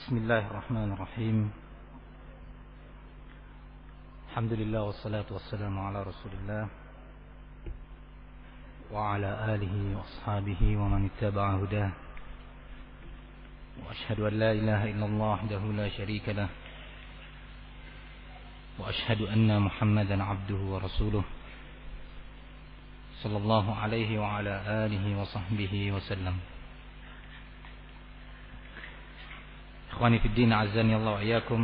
بسم الله الرحمن الرحيم. الحمد لله والصلاة والسلام على رسول الله وعلى آله وأصحابه ومن اتبع هداه، وأشهد أن لا إله إلا الله وحده لا شريك له، وأشهد أن محمدا عبده ورسوله صلى الله عليه وعلى آله وصحبه وسلم. Ikhwani fi din, azani Allah wa iyyakum.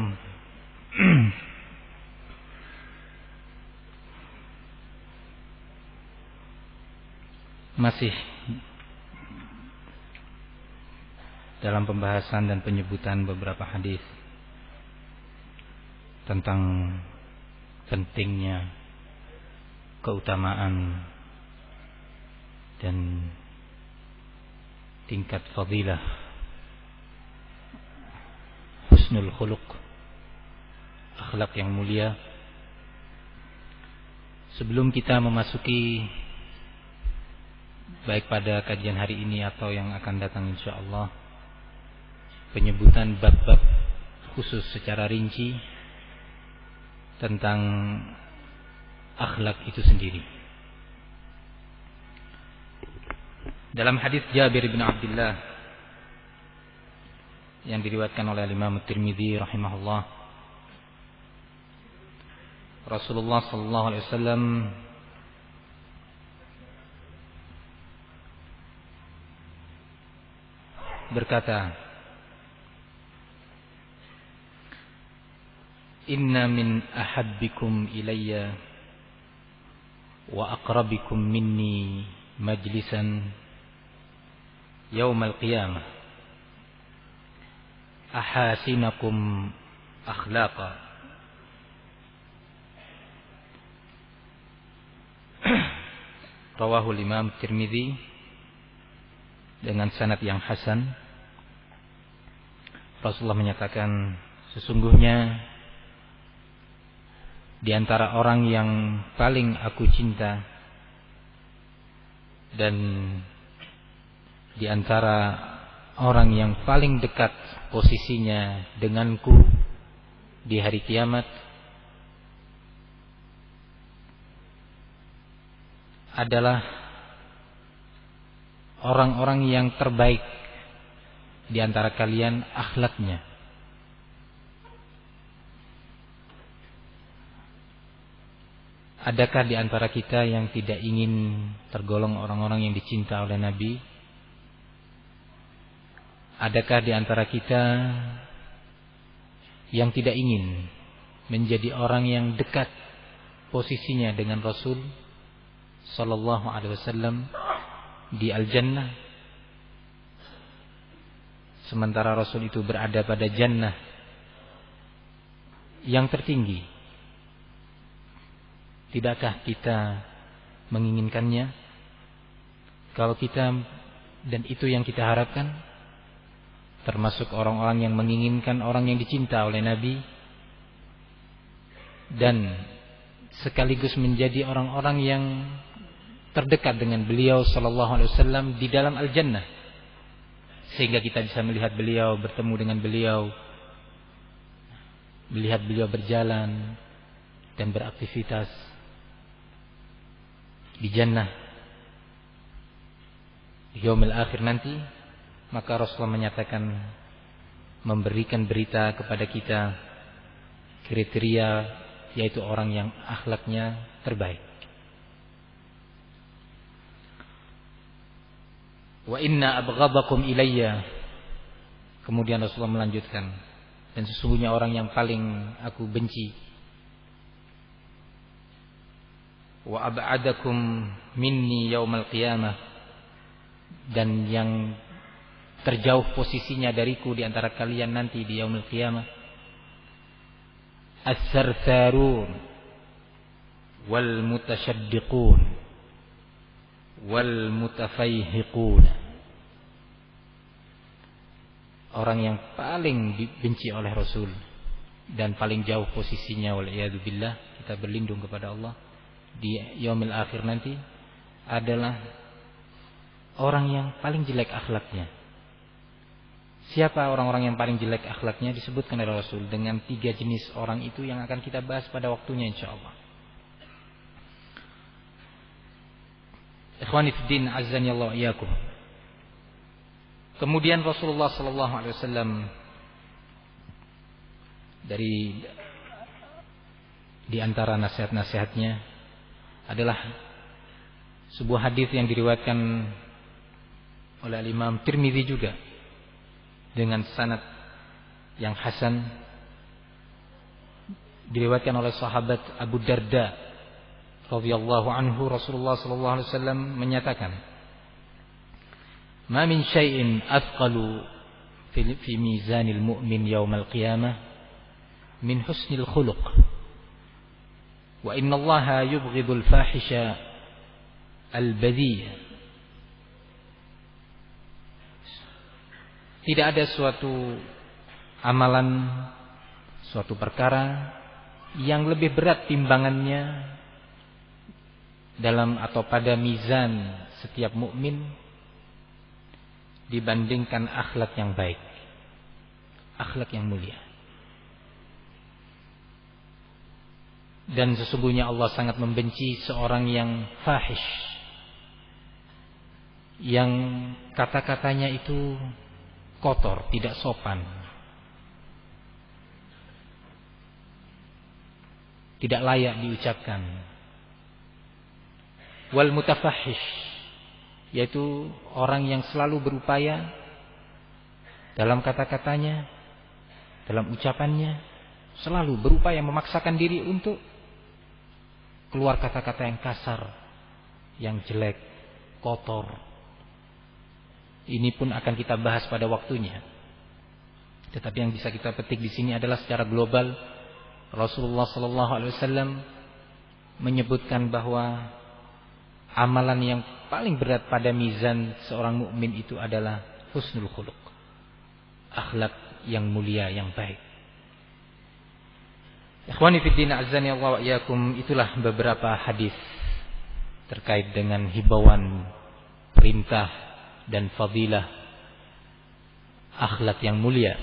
Masih dalam pembahasan dan penyebutan beberapa hadis tentang pentingnya keutamaan dan tingkat fadilah husnul khuluq, akhlak yang mulia. Sebelum kita memasuki baik pada kajian hari ini atau yang akan datang insyaallah, penyebutan bab-bab khusus secara rinci tentang akhlak itu sendiri. Dalam hadis Jabir bin Abdullah yang diriwayatkan oleh Imam Tirmidzi rahimahullah, Rasulullah sallallahu alaihi wasallam berkata, "Inna min ahabbikum ilayya wa aqrabikum minni majlisan yaumal qiyamah ahasinakum akhlaqa." Rawahul Imam Tirmidzi dengan sanad yang hasan. Rasulullah menyatakan, sesungguhnya di antara orang yang paling aku cinta dan di antara orang yang paling dekat posisinya denganku di hari kiamat adalah orang-orang yang terbaik di antara kalian akhlaknya. Adakah di antara kita yang tidak ingin tergolong orang-orang yang dicinta oleh Nabi? Adakah di antara kita yang tidak ingin menjadi orang yang dekat posisinya dengan Rasul sallallahu alaihi wasallam di al-jannah, sementara Rasul itu berada pada jannah yang tertinggi? Tidakkah kita menginginkannya? Kalau kita dan itu yang kita harapkan, termasuk orang-orang yang menginginkan orang yang dicinta oleh Nabi dan sekaligus menjadi orang-orang yang terdekat dengan beliau sallallahu alaihi wasallam di dalam al-jannah, sehingga kita bisa melihat beliau, bertemu dengan beliau, melihat beliau berjalan dan beraktivitas di jannah di yaumil akhir nanti. Maka Rasulullah menyatakan, memberikan berita kepada kita kriteria, yaitu orang yang akhlaknya terbaik. Wa inna abghadakum ilayya. Kemudian Rasulullah melanjutkan, dan sesungguhnya orang yang paling aku benci, wa ab'adakum minni yaumal qiyamah, dan yang terjauh posisinya dariku di antara kalian nanti di yaumul qiyamah, as-sarsarun wal mutasyaddiqun wal mutafayhiqun. Orang yang paling dibenci oleh Rasul dan paling jauh posisinya, wal'iyadu billah, kita berlindung kepada Allah, di yaumil akhir nanti adalah orang yang paling jelek akhlaknya, Siapa orang-orang yang paling jelek akhlaknya? Disebutkan oleh Rasul dengan 3 jenis orang itu yang akan kita bahas pada waktunya insyaallah. Ikhwani fid din, azzani Allah iyyakum. Kemudian Rasulullah sallallahu alaihi wasallam di antara nasihat-nasihatnya adalah sebuah hadis yang diriwayatkan oleh Imam Tirmidzi juga dengan sanad yang hasan, diriwayatkan oleh sahabat Abu Darda radhiyallahu anhu. Rasulullah sallallahu alaihi wasallam menyatakan, "Ma min syai'in athqalu fi mizanil mu'min yaumal qiyamah min husnil khuluq. Wa inna Allaha yubghidul fahisha al-badhiyah." Tidak ada suatu amalan, suatu perkara yang lebih berat timbangannya dalam atau pada mizan setiap mukmin dibandingkan akhlak yang baik, akhlak yang mulia. Dan sesungguhnya Allah sangat membenci seorang yang fahish, yang kata-katanya itu kotor, tidak sopan, tidak layak diucapkan. Wal mutafahish, yaitu orang yang selalu berupaya dalam kata-katanya, dalam ucapannya, selalu berupaya memaksakan diri untuk keluar kata-kata yang kasar, yang jelek, kotor. Ini pun akan kita bahas pada waktunya. Tetapi yang bisa kita petik di sini adalah secara global Rasulullah sallallahu alaihi wasallam menyebutkan bahwa amalan yang paling berat pada mizan seorang mukmin itu adalah husnul khuluq, akhlak yang mulia, yang baik. Ikhwani fid din, azani Allah wa iyyakum, itulah beberapa hadis terkait dengan himbauan, perintah dan fadilah akhlak yang mulia.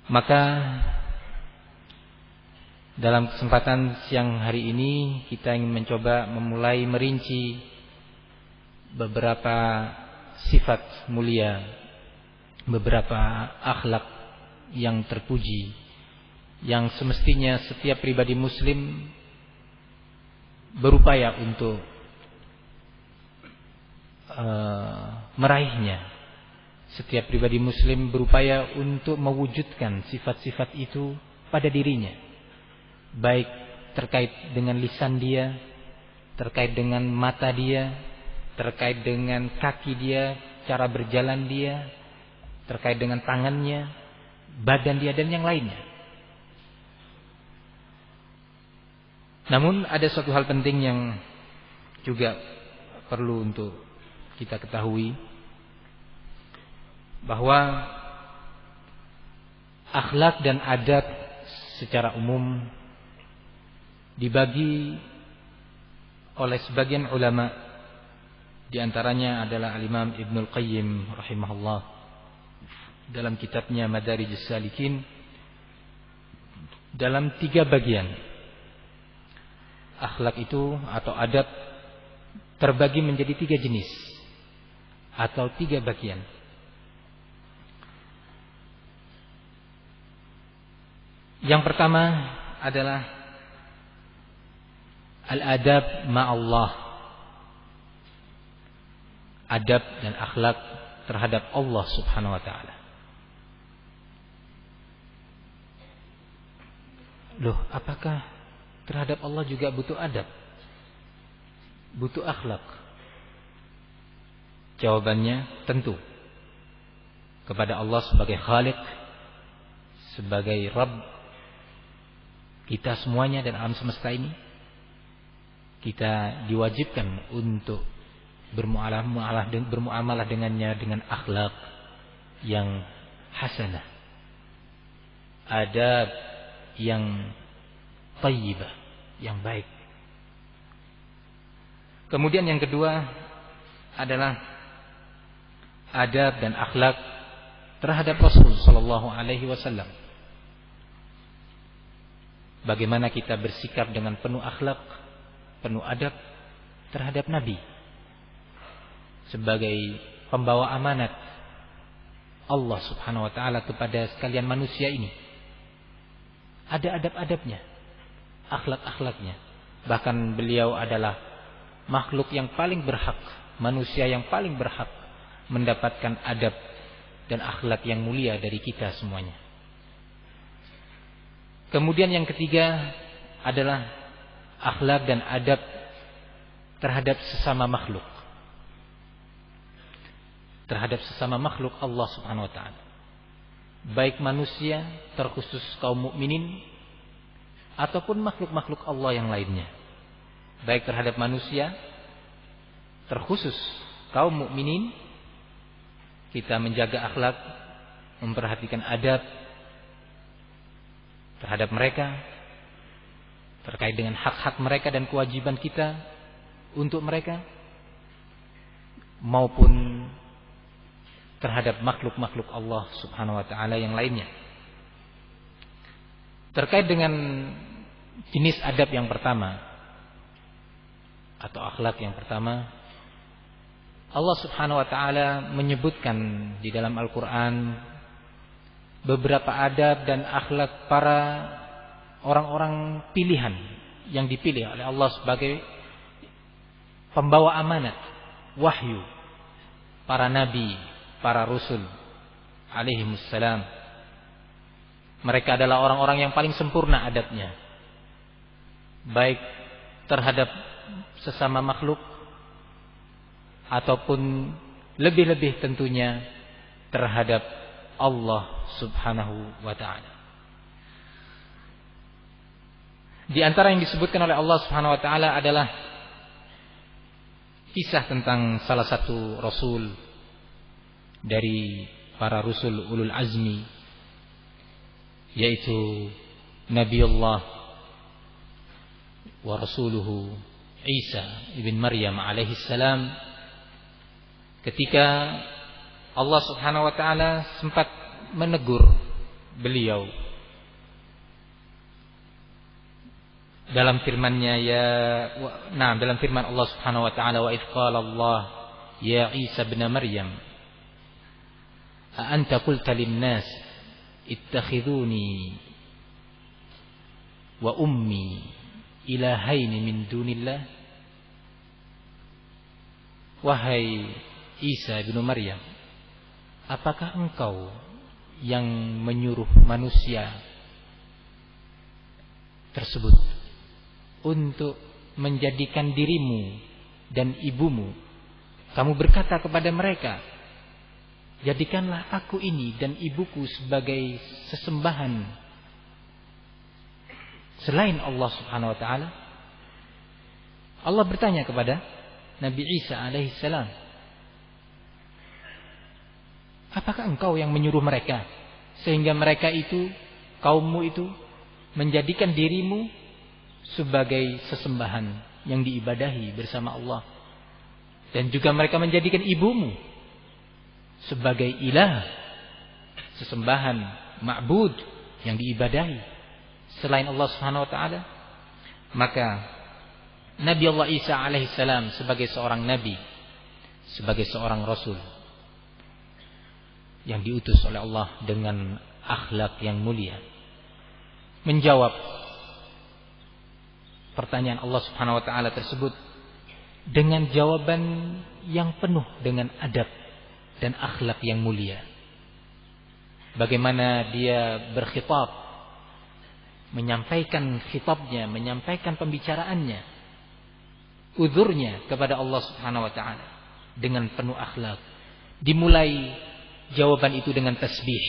Maka dalam kesempatan siang hari ini kita ingin mencoba memulai merinci beberapa sifat mulia, beberapa akhlak yang terpuji, yang semestinya setiap pribadi muslim berupaya untuk meraihnya. Setiap pribadi muslim berupaya untuk mewujudkan sifat-sifat itu pada dirinya, baik terkait dengan lisan dia, terkait dengan mata dia, terkait dengan kaki dia, cara berjalan dia, terkait dengan tangannya, badan dia, dan yang lainnya. Namun ada suatu hal penting yang juga perlu untuk kita ketahui, bahwa akhlak dan adab secara umum dibagi oleh sebagian ulama, di antaranya adalah Al-Imam Ibnul Qayyim rahimahullah dalam kitabnya Madarijus Salikin, dalam 3 bagian. Akhlak itu atau adab terbagi menjadi 3 jenis atau 3 bagian. Yang pertama adalah al-adab ma'allah, adab dan akhlak terhadap Allah subhanahu wa ta'ala. Loh, apakah terhadap Allah juga butuh adab, butuh akhlak? Jawabannya tentu. Kepada Allah sebagai Khaliq, sebagai Rabb kita semuanya dan alam semesta ini, kita diwajibkan untuk bermuamalah dengannya dengan akhlak yang hasanah, adab yang thayyibah, yang baik. Kemudian yang kedua adalah adab dan akhlak terhadap Rasul sallallahu alaihi wasallam. Bagaimana kita bersikap dengan penuh akhlak, penuh adab terhadap Nabi sebagai pembawa amanat Allah Subhanahu wa taala kepada sekalian manusia ini. Ada adab-adabnya, akhlak-akhlaknya. Bahkan beliau adalah makhluk yang paling berhak, manusia yang paling berhak mendapatkan adab dan akhlak yang mulia dari kita semuanya. Kemudian yang ketiga adalah akhlak dan adab terhadap sesama makhluk. Terhadap sesama makhluk Allah Subhanahu wa taala. Baik manusia, terkhusus kaum mukminin, ataupun makhluk-makhluk Allah yang lainnya. Baik terhadap manusia, terkhusus kaum mukminin, kita menjaga akhlak, memperhatikan adab terhadap mereka, terkait dengan hak-hak mereka dan kewajiban kita untuk mereka, maupun terhadap makhluk-makhluk Allah Subhanahu wa taala yang lainnya. Terkait dengan jenis adab yang pertama atau akhlak yang pertama, Allah Subhanahu wa taala menyebutkan di dalam Al-Qur'an beberapa adab dan akhlak para orang-orang pilihan yang dipilih oleh Allah sebagai pembawa amanat wahyu, para nabi, para rasul alaihimussalam. Mereka adalah orang-orang yang paling sempurna adabnya, baik terhadap sesama makhluk ataupun lebih-lebih tentunya terhadap Allah Subhanahu wa ta'ala. Di antara yang disebutkan oleh Allah Subhanahu wa ta'ala adalah kisah tentang salah satu rasul dari para rasul ulul azmi, yaitu Nabiullah wa rasuluhu Isa ibn Maryam alaihi salam. Ketika Allah Subhanahu wa taala sempat menegur beliau dalam firman-Nya, dalam firman Allah Subhanahu wa taala, wa idz qala Allah ya Isa ibn Maryam a anta qulta lin-nas ittakhiduni wa ummi ilahaini min dunillah. Wahai Isa ibn Maryam, apakah engkau yang menyuruh manusia tersebut untuk menjadikan dirimu dan ibumu, kamu berkata kepada mereka, jadikanlah aku ini dan ibuku sebagai sesembahan selain Allah Subhanahu wa taala? Allah bertanya kepada Nabi Isa alaihi salam, apakah engkau yang menyuruh mereka sehingga mereka itu, kaummu itu, menjadikan dirimu sebagai sesembahan yang diibadahi bersama Allah, dan juga mereka menjadikan ibumu sebagai ilah, sesembahan, ma'bud yang diibadahi selain Allah Subhanahu wa taala? Maka Nabi Allah Isa alaihissalam sebagai seorang nabi, sebagai seorang rasul yang diutus oleh Allah dengan akhlak yang mulia, menjawab pertanyaan Allah Subhanahu wa taala tersebut dengan jawaban yang penuh dengan adab dan akhlak yang mulia. Bagaimana dia berkhitab, menyampaikan khitabnya, menyampaikan pembicaraannya, uzurnya kepada Allah Subhanahu wa taala dengan penuh akhlak. Dimulai jawaban itu dengan tasbih.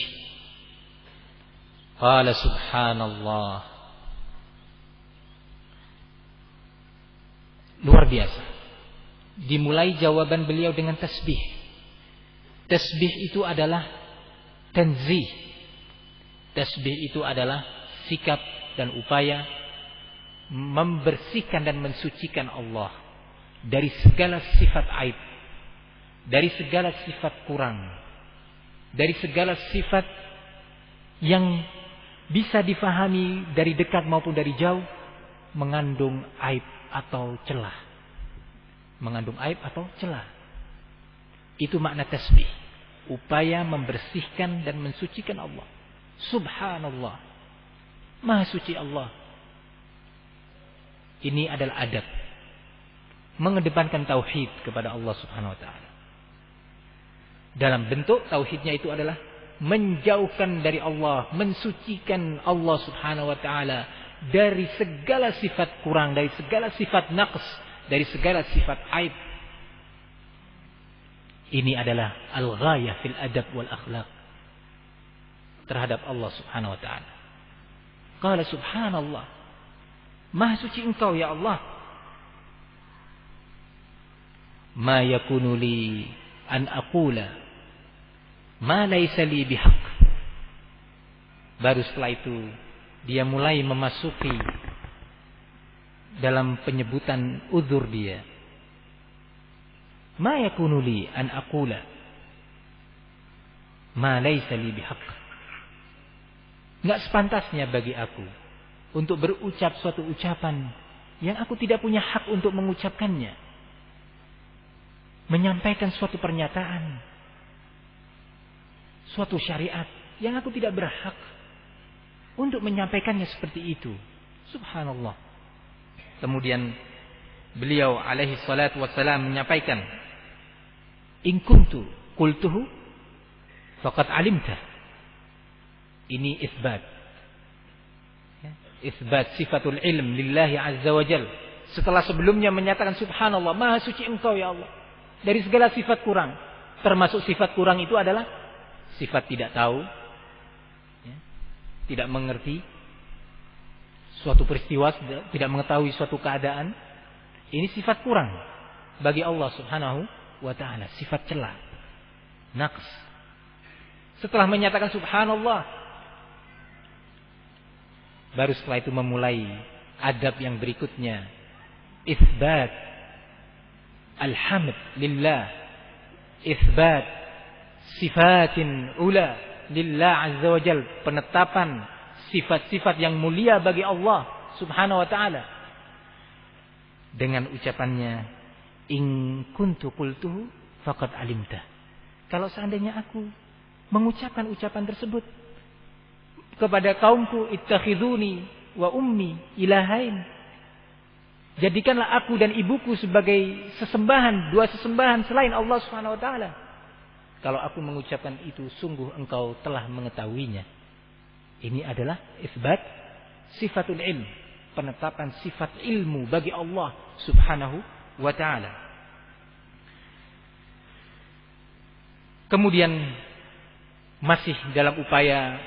Qala subhanallah. Luar biasa. Dimulai jawaban beliau dengan tasbih. Tasbih itu adalah tanzih. Tasbih itu adalah sikap dan upaya membersihkan dan mensucikan Allah dari segala sifat aib, dari segala sifat kurang, dari segala sifat yang bisa difahami dari dekat maupun dari jauh, mengandung aib atau celah. Mengandung aib atau celah. Itu makna tasbih. Upaya membersihkan dan mensucikan Allah. Subhanallah. Maha suci Allah. Ini adalah adab. Mengedepankan tauhid kepada Allah Subhanahu wa ta'ala. Dalam bentuk tauhidnya itu adalah menjauhkan dari Allah, mensucikan Allah Subhanahu wa ta'ala dari segala sifat kurang, dari segala sifat naqs, dari segala sifat aib. Ini adalah al-ghayah fil adab wal akhlaq terhadap Allah Subhanahu wa ta'ala. Qala subhanallah, maha suci engkau ya Allah. Ma yakunu li an aqula ma laysa li bihaq. Baru setelah itu dia mulai memasuki dalam penyebutan uzur dia. Ma yakunu li an aqula ma laysa li bihaq. Enggak sepantasnya bagi aku untuk berucap suatu ucapan yang aku tidak punya hak untuk mengucapkannya. Menyampaikan suatu pernyataan, suatu syariat yang aku tidak berhak untuk menyampaikannya seperti itu. Subhanallah. Kemudian beliau alaihi salatu wassalam menyampaikan, in kuntu qultuhu faqad alimta. Ini isbat. Isbat sifatul ilm lillahi azza wa jal. Setelah sebelumnya menyatakan subhanallah, maha suci engkau ya Allah dari segala sifat kurang. Termasuk sifat kurang itu adalah sifat tidak tahu, tidak mengerti suatu peristiwa, tidak mengetahui suatu keadaan. Ini sifat kurang bagi Allah Subhanahu wa ta'ala, sifat celah, naqs. Setelah menyatakan subhanallah, baru setelah itu memulai adab yang berikutnya, isbat alhamd lillah, isbat sifatin ula lillah azza wa jal, penetapan sifat-sifat yang mulia bagi Allah Subhanahu wa ta'ala dengan ucapannya, in kuntu qultuhu faqad alimta. Kalau seandainya aku mengucapkan ucapan tersebut kepada kaumku, ittakhiduni wa ummi ilahain, jadikanlah aku dan ibuku sebagai sesembahan, dua sesembahan selain Allah Subhanahu wa ta'ala. Kalau aku mengucapkan itu, sungguh engkau telah mengetahuinya. Ini adalah isbat sifatul ilm, penetapan sifat ilmu bagi Allah Subhanahu wa ta'ala. Kemudian masih dalam upaya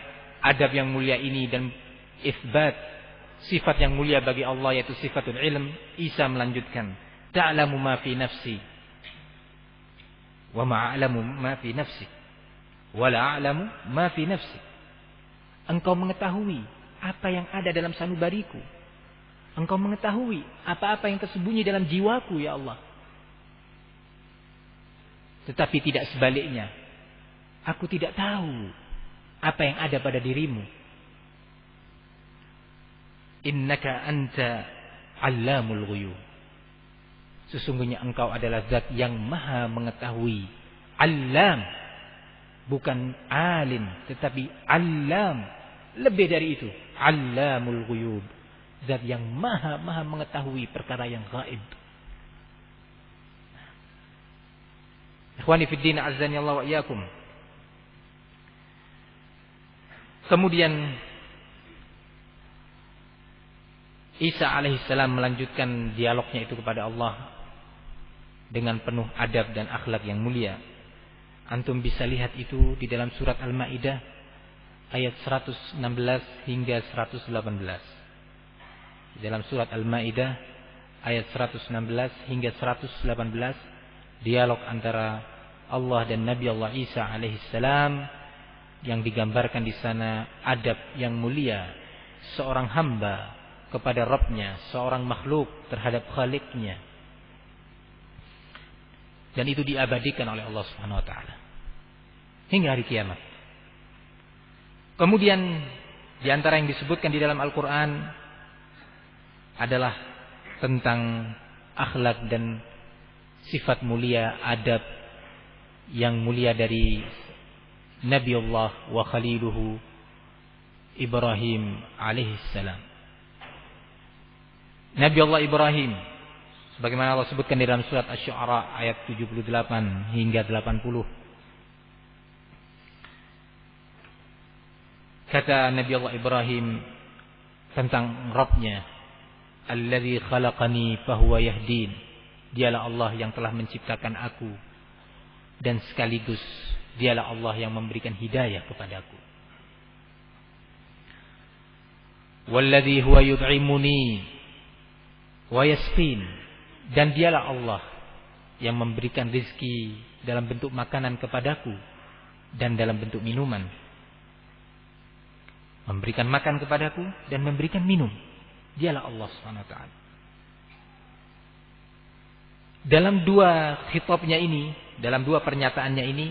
adab yang mulia ini dan isbat sifat yang mulia bagi Allah, yaitu sifatul ilm, Isa melanjutkan, ta'lamu ma fi nafsi wa ma'alamu ma fi nafsi wa la'alamu ma fi nafsi. Engkau mengetahui apa yang ada dalam sanubariku, engkau mengetahui apa-apa yang tersembunyi dalam jiwaku ya Allah. Tetapi tidak sebaliknya, aku tidak tahu apa yang ada pada dirimu. Innaka anta allamul ghuyub. Sesungguhnya engkau adalah zat yang maha mengetahui. Allam, bukan alim, tetapi allam, lebih dari itu, allamul ghuyub, zat yang maha mengetahui perkara yang gaib. Ikhwani fid din, azzani Allah wa iyyakum. Kemudian Isa alaihissalam melanjutkan dialognya itu kepada Allah dengan penuh adab dan akhlak yang mulia. Antum bisa lihat itu di dalam surat Al-Maidah ayat 116 hingga 118. Di dalam surat Al-Maidah ayat 116 hingga 118, dialog antara Allah dan Nabi Allah Isa alaihissalam, yang digambarkan di sana adab yang mulia seorang hamba kepada Rabbnya, seorang makhluk terhadap Khaliknya. Dan itu diabadikan oleh Allah Subhanahu wa taala hingga hari kiamat. Kemudian di antara yang disebutkan di dalam Al-Qur'an adalah tentang akhlak dan sifat mulia, adab yang mulia dari Nabi Allah wa khaliluhu Ibrahim alaihissalam. Nabi Allah Ibrahim, sebagaimana Allah sebutkan di dalam surat Asy-Syu'ara ayat 78 hingga 80. Kata Nabi Allah Ibrahim tentang Rabb-Nya, "Alladzi khalaqani fahuwa yahdin." Dialah Allah yang telah menciptakan aku dan sekaligus dialah Allah yang memberikan hidayah kepadaku. "Walladzi huwa yut'imuni wa yasqin." Dan dialah Allah yang memberikan rizki dalam bentuk makanan kepadaku dan dalam bentuk minuman. Memberikan makan kepadaku dan memberikan minum. Dialah Allah Subhanahu wa taala. Dalam dua khitabnya ini, dalam dua pernyataannya ini,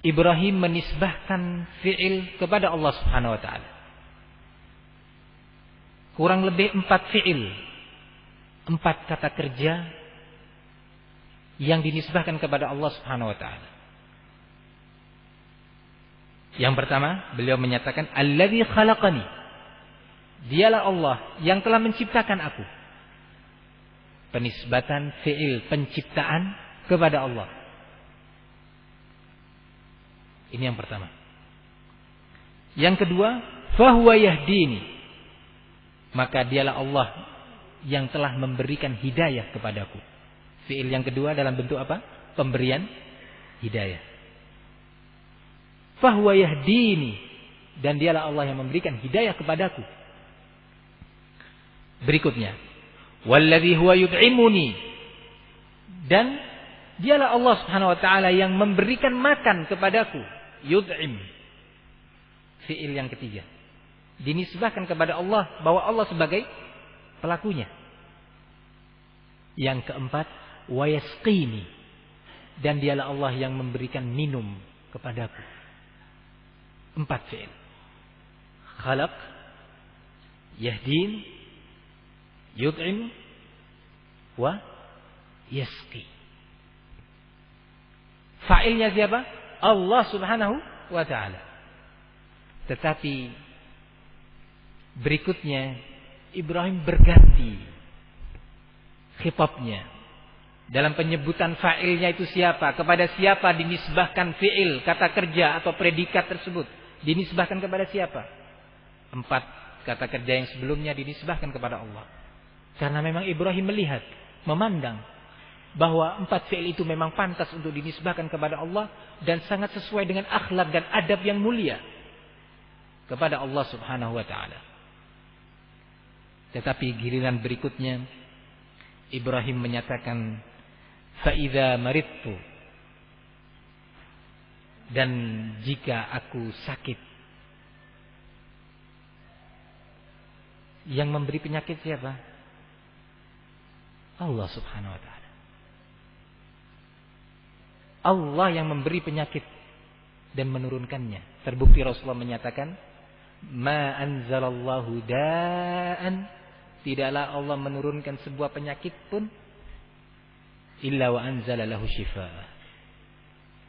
Ibrahim menisbahkan fi'il kepada Allah Subhanahu wa taala. Kurang lebih 4 fi'il, 4 kata kerja yang dinisbahkan kepada Allah Subhanahu wa taala. Yang pertama, beliau menyatakan alladzi khalaqani. Dialah Allah yang telah menciptakan aku. Penisbatan fi'il penciptaan kepada Allah. Ini yang pertama. Yang kedua, fahuwa yahdini. Maka dialah Allah yang telah memberikan hidayah kepadaku. Fi'il yang kedua dalam bentuk apa? Pemberian hidayah. Fahuwa yahdini. Dan dialah Allah yang memberikan hidayah kepadaku. Berikutnya, walladzi huwa yut'imuni. Dan dialah Allah Subhanahu wa taala yang memberikan makan kepadaku. Yut'im. Fi'il yang ketiga. Dinisbahkan kepada Allah bahwa Allah sebagai pelakunya. Yang keempat, wa yasqini. Dan dialah Allah yang memberikan minum kepadaku. 4 fi'il. Khalaq, yahdin, yut'im, wa yasqi. Fa'ilnya siapa? Allah Subhanahu wa ta'ala. Tetapi berikutnya Ibrahim berganti khitabnya. Dalam penyebutan fa'ilnya itu siapa? Kepada siapa dinisbahkan fi'il, kata kerja atau predikat tersebut? Dinisbahkan kepada siapa? 4 kata kerja yang sebelumnya dinisbahkan kepada Allah. Karena memang Ibrahim melihat, memandang bahwa 4 fi'il itu memang pantas untuk dinisbahkan kepada Allah dan sangat sesuai dengan akhlak dan adab yang mulia kepada Allah Subhanahu wa taala. Tetapi giliran berikutnya Ibrahim menyatakan fa idza maridtu. Dan jika aku sakit. Yang memberi penyakit siapa? Allah Subhanahu wa taala. Allah yang memberi penyakit dan menurunkannya. Terbukti Rasulullah menyatakan, "Ma anzalallahu da'an." Tidaklah Allah menurunkan sebuah penyakit pun illa wa anzala lahu shifaa.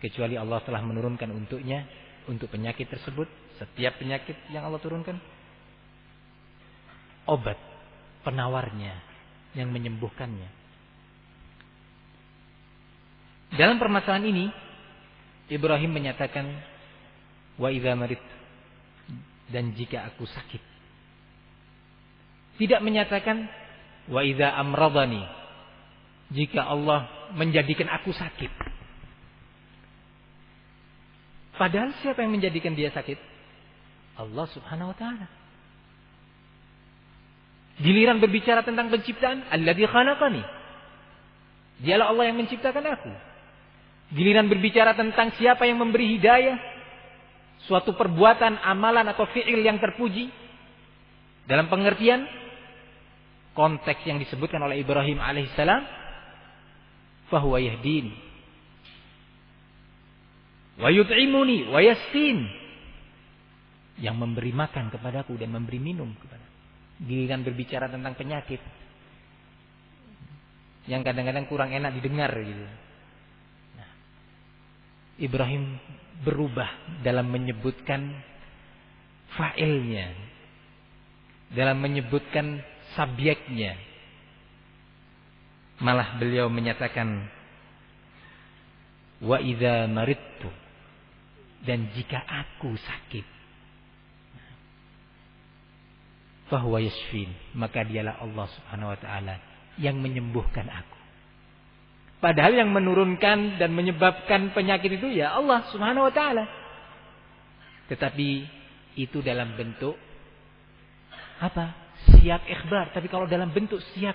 Kecuali Allah telah menurunkan untuknya, untuk penyakit tersebut, setiap penyakit yang Allah turunkan, obat penawarnya yang menyembuhkannya. Dalam permasalahan ini Ibrahim menyatakan wa idza maridtu, dan jika aku sakit. Tidak menyatakan wa idza amradani, jika Allah menjadikan aku sakit. Padahal siapa yang menjadikan dia sakit? Allah Subhanahu wa taala. Giliran berbicara tentang penciptaan, alladzi khalaqani. Dialah Allah yang menciptakan aku. Giliran berbicara tentang siapa yang memberi hidayah, suatu perbuatan, amalan atau fi'il yang terpuji, dalam pengertian konteks yang disebutkan oleh Ibrahim alaihissalam, fahuwa yahdini wa yut'imuni wa yasqin, yang memberi makan kepadaku dan memberi minum kepadaku. Giliran berbicara tentang penyakit yang kadang-kadang kurang enak didengar gitu. Nah, Ibrahim berubah dalam menyebutkan fa'ilnya, dalam menyebutkan subjeknya. Malah beliau menyatakan wa idza maridtu, dan jika aku sakit, fahuwa yashfin, maka dialah Allah Subhanahu wa taala yang menyembuhkan aku. Padahal yang menurunkan dan menyebabkan penyakit itu ya Allah Subhanahu wa taala. Tetapi itu dalam bentuk apa? Siyak ikhbar. Tapi kalau dalam bentuk siyak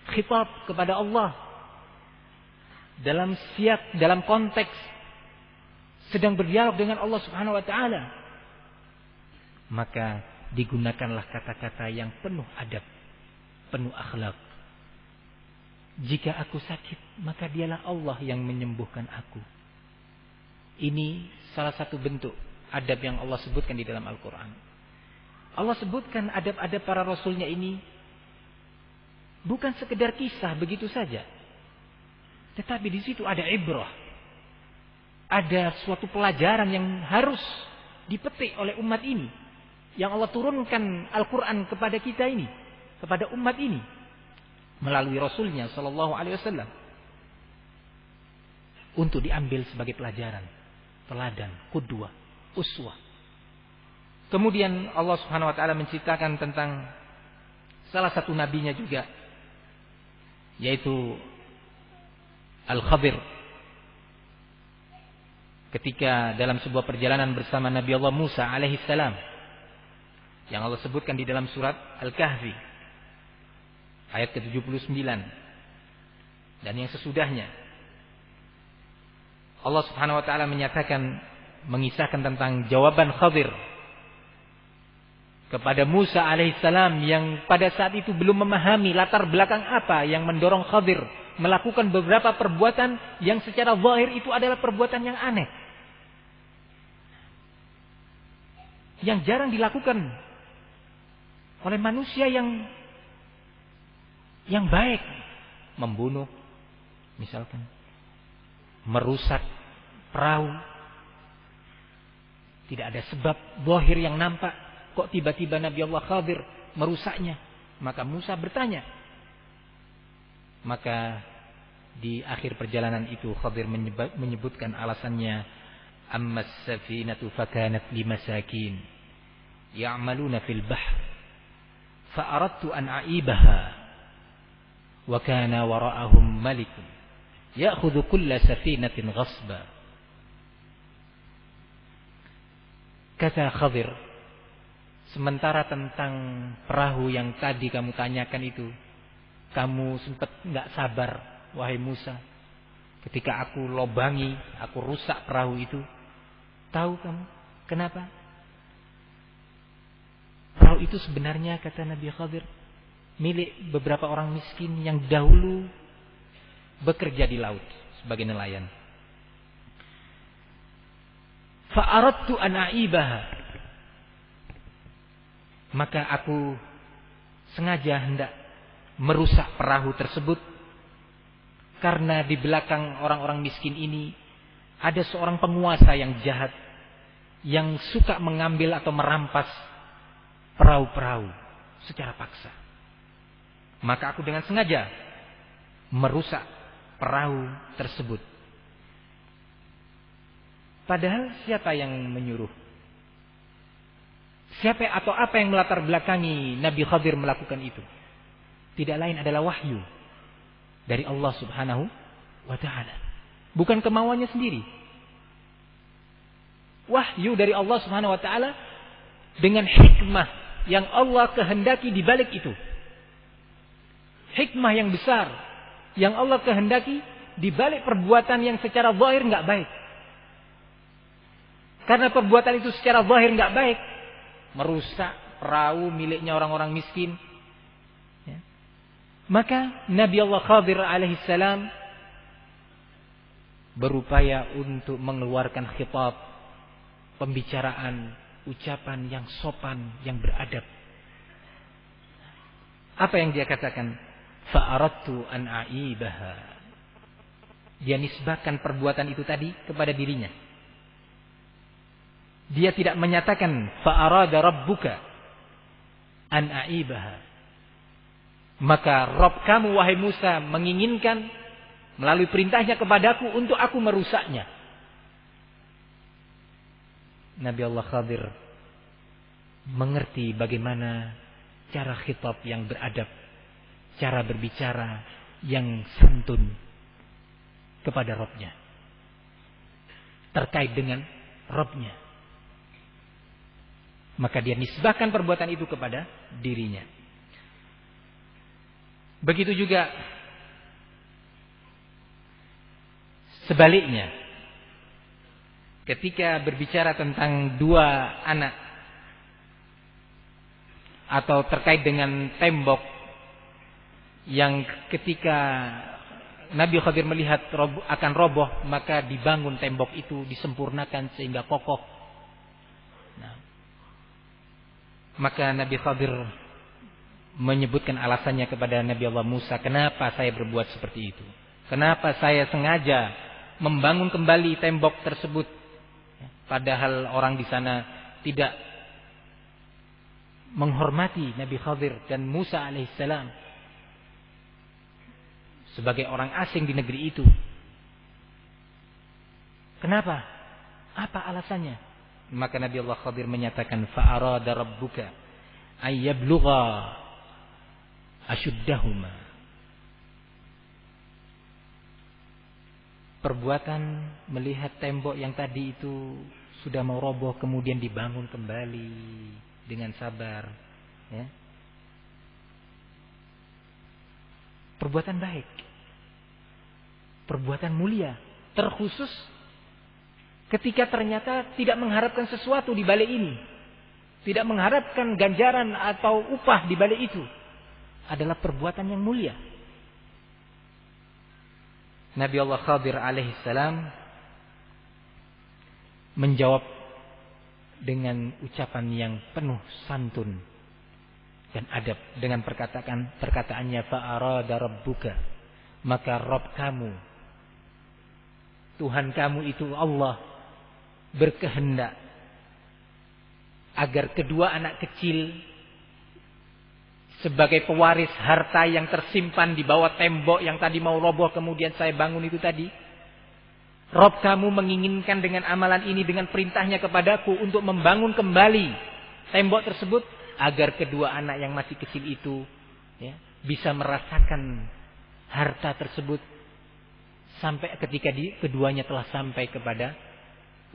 khitab kepada Allah, dalam siyak, dalam konteks sedang berdialog dengan Allah Subhanahu wa taala, maka digunakanlah kata-kata yang penuh adab, penuh akhlak. Jika aku sakit, maka dialah Allah yang menyembuhkan aku. Ini salah satu bentuk adab yang Allah sebutkan di dalam Al-Quran. Allah sebutkan adab-adab para rasulnya ini bukan sekedar kisah begitu saja, tetapi di situ ada ibrah, ada suatu pelajaran yang harus dipetik oleh umat ini, yang Allah turunkan Al-Quran kepada kita ini, kepada umat ini melalui Rasulnya Sallallahu Alaihi Wasallam, untuk diambil sebagai pelajaran, teladan, qudwah, uswah. Kemudian Allah Subhanahu Wa Taala menceritakan tentang salah satu nabinya juga, yaitu Al-Khadir, ketika dalam sebuah perjalanan bersama Nabi Allah Musa alaihi salam, yang Allah sebutkan di dalam surat Al-Kahfi ayat ke-79 dan yang sesudahnya. Allah Subhanahu wa taala menyatakan, mengisahkan tentang jawaban Khadir kepada Musa alaihissalam, yang pada saat itu belum memahami latar belakang apa yang mendorong Khadir melakukan beberapa perbuatan yang secara zahir itu adalah perbuatan yang aneh, yang jarang dilakukan oleh manusia yang baik. Membunuh misalkan, merusak perahu, tidak ada sebab zahir yang nampak, kok tiba-tiba Nabi Allah Khadir merusaknya. Maka Musa bertanya. Maka di akhir perjalanan itu Khadir menyebutkan alasannya, ammas safinatu fakanat limasakin ya'maluna fil bahr fa aradtu an a'ibaha wa kana wara'ahum malikun ya'khudhu kulla safinatin ghasba. Kata Khadir, sementara tentang perahu yang tadi kamu tanyakan itu, kamu sempat enggak sabar wahai Musa, ketika aku lobangi, aku rusak perahu itu. Tahu kamu kenapa? Perahu itu sebenarnya, kata Nabi Khadir, milik beberapa orang miskin yang dahulu bekerja di laut sebagai nelayan. Fa'aradtu an a'ibaha, maka aku sengaja hendak merusak perahu tersebut, karena di belakang orang-orang miskin ini ada seorang penguasa yang jahat, yang suka mengambil atau merampas perahu-perahu secara paksa. Maka aku dengan sengaja merusak perahu tersebut. Padahal siapa yang menyuruh? Siapa atau apa yang melatar belakangi Nabi Khadir melakukan itu? Tidak lain adalah wahyu dari Allah Subhanahu wa taala. Bukan kemauannya sendiri. Wahyu dari Allah Subhanahu wa taala dengan hikmah yang Allah kehendaki di balik itu. Hikmah yang besar yang Allah kehendaki di balik perbuatan yang secara zahir enggak baik. Karena perbuatan itu secara zahir enggak baik, merusak perahu miliknya orang-orang miskin, ya. Maka Nabi Allah Khadir alaihissalam berupaya untuk mengeluarkan khitab, pembicaraan, ucapan yang sopan, yang beradab. Apa yang dia katakan? Fa'aradtu an a'ibaha. Dia nisbahkan perbuatan itu tadi kepada dirinya. Dia tidak menyatakan fa'arada rabbuka an a'ibaha. Maka Rabb kamu wahai Musa menginginkan melalui perintahnya kepadaku untuk aku merusaknya. Nabi Allah Khadir mengerti bagaimana cara khitab yang beradab, cara berbicara yang santun kepada Rabb-nya, terkait dengan Rabb-nya. Maka dia nisbahkan perbuatan itu kepada dirinya. Begitu juga sebaliknya, ketika berbicara tentang dua anak atau terkait dengan tembok yang ketika Nabi Khadir melihat akan roboh, maka dibangun tembok itu, disempurnakan sehingga kokoh. Nah, maka Nabi Khadir menyebutkan alasannya kepada Nabi Allah Musa, kenapa saya berbuat seperti itu? Kenapa saya sengaja membangun kembali tembok tersebut, padahal orang di sana tidak menghormati Nabi Khadir dan Musa alaihissalam sebagai orang asing di negeri itu. Kenapa? Apa alasannya? Maka Nabi Allah Khadir menyatakan fa'arada rabbuka ayyablugha ashuddahuma. Perbuatan melihat tembok yang tadi itu sudah mau roboh kemudian dibangun kembali dengan sabar, ya. Perbuatan baik, perbuatan mulia, terkhusus ketika ternyata tidak mengharapkan sesuatu di balik ini, tidak mengharapkan ganjaran atau upah di balik itu, adalah perbuatan yang mulia. Nabi Allah Khadir alaihissalam menjawab dengan ucapan yang penuh santun dan adab dengan perkataannya fa'arada rabbuka, maka Rabb kamu, Tuhan kamu itu Allah berkehendak agar kedua anak kecil sebagai pewaris harta yang tersimpan di bawah tembok yang tadi mau roboh kemudian saya bangun itu tadi, Rabb kamu menginginkan dengan amalan ini, dengan perintahnya kepadaku untuk membangun kembali tembok tersebut, agar kedua anak yang masih kecil itu, ya, bisa merasakan harta tersebut sampai ketika keduanya telah sampai kepada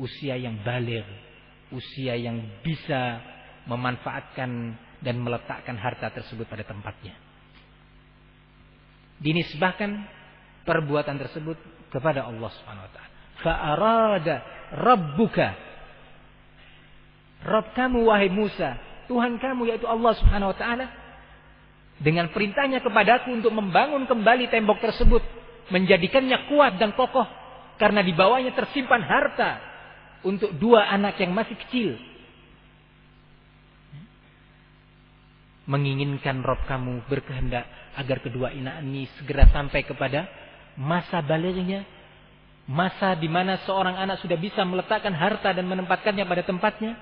usia yang baligh, usia yang bisa memanfaatkan dan meletakkan harta tersebut pada tempatnya. Dinisbahkan perbuatan tersebut kepada Allah Subhanahu wa taala. Fa'arada rabbuka, Rabb kamu wahai Musa, Tuhan kamu yaitu Allah Subhanahu wa taala, dengan perintahnya kepadaku untuk membangun kembali tembok tersebut, menjadikannya kuat dan kokoh karena di bawahnya tersimpan harta untuk dua anak yang masih kecil. Menginginkan Rabb kamu berkehendak agar kedua anak ini segera sampai kepada masa balighnya, masa di mana seorang anak sudah bisa meletakkan harta dan menempatkannya pada tempatnya.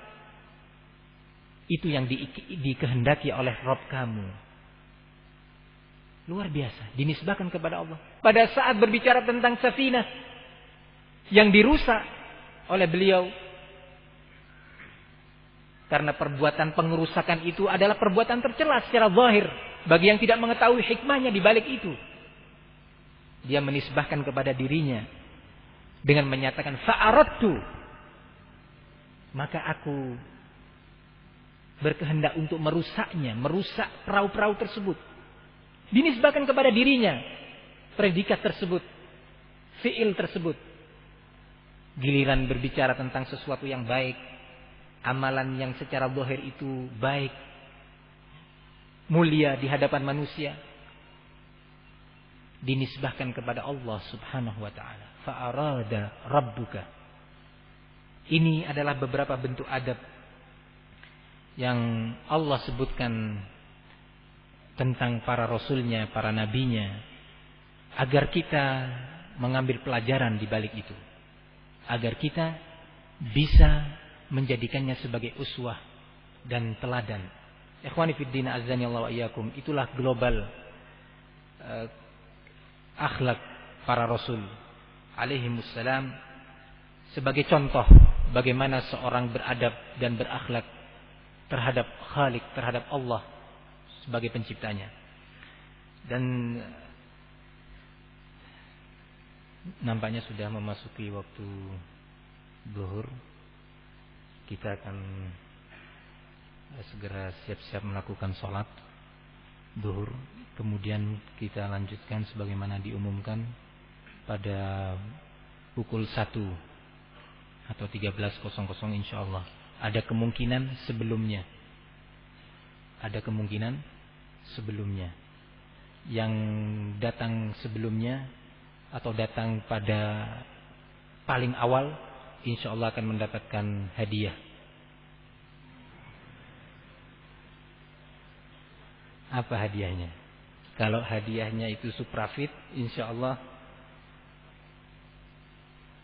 Itu yang dikehendaki oleh Rabb kamu. Luar biasa, dinisbahkan kepada Allah. Pada saat berbicara tentang Safinah yang dirusak oleh beliau, karena perbuatan pengerusakan itu adalah perbuatan tercela secara zahir bagi yang tidak mengetahui hikmahnya di balik itu. Dia menisbahkan kepada dirinya dengan menyatakan fa'aradtu, maka aku berkehendak untuk merusaknya, merusak perahu-perahu tersebut. Dinisbahkan kepada dirinya predikat tersebut, fi'il tersebut. Giliran berbicara tentang sesuatu yang baik, amalan yang secara zahir itu baik, mulia di hadapan manusia, dinisbahkan kepada Allah Subhanahu wa taala. fa'arada rabbuka. Ini adalah beberapa bentuk adab yang Allah sebutkan tentang para rasulnya, para nabinya, agar kita mengambil pelajaran di balik itu, agar kita bisa menjadikannya sebagai uswah dan teladan. Ikhwani fid din azani Allah wa iyyakum, itulah global akhlak para rasul alaihi wassalam, sebagai contoh bagaimana seorang beradab dan berakhlak terhadap Khalik, terhadap Allah sebagai penciptanya. Dan nampaknya sudah memasuki waktu zuhur. Kita akan segera siap-siap melakukan sholat zuhur. Kemudian kita lanjutkan sebagaimana diumumkan pada pukul 1 atau 13.00 insyaallah. Ada kemungkinan sebelumnya. Yang datang sebelumnya atau datang pada paling awal, insyaallah akan mendapatkan hadiah. Apa hadiahnya? Kalau hadiahnya itu suprafit, insyaallah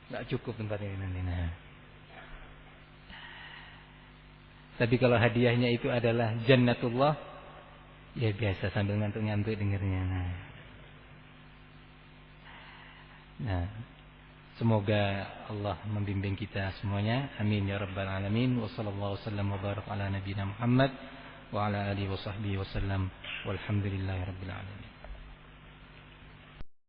nggak cukup tempat ini nanti. Tapi kalau hadiahnya itu adalah jannatullah, ya biasa sambil ngantuk-ngantuk dengarnya. Nah, semoga Allah membimbing kita semuanya. Amin ya rabbal alamin. Wa sallallahu wasallam wa baraka ala nabiyina Muhammad wa ala alihi wa sahbihi wasallam. Walhamdulillahi rabbil alamin.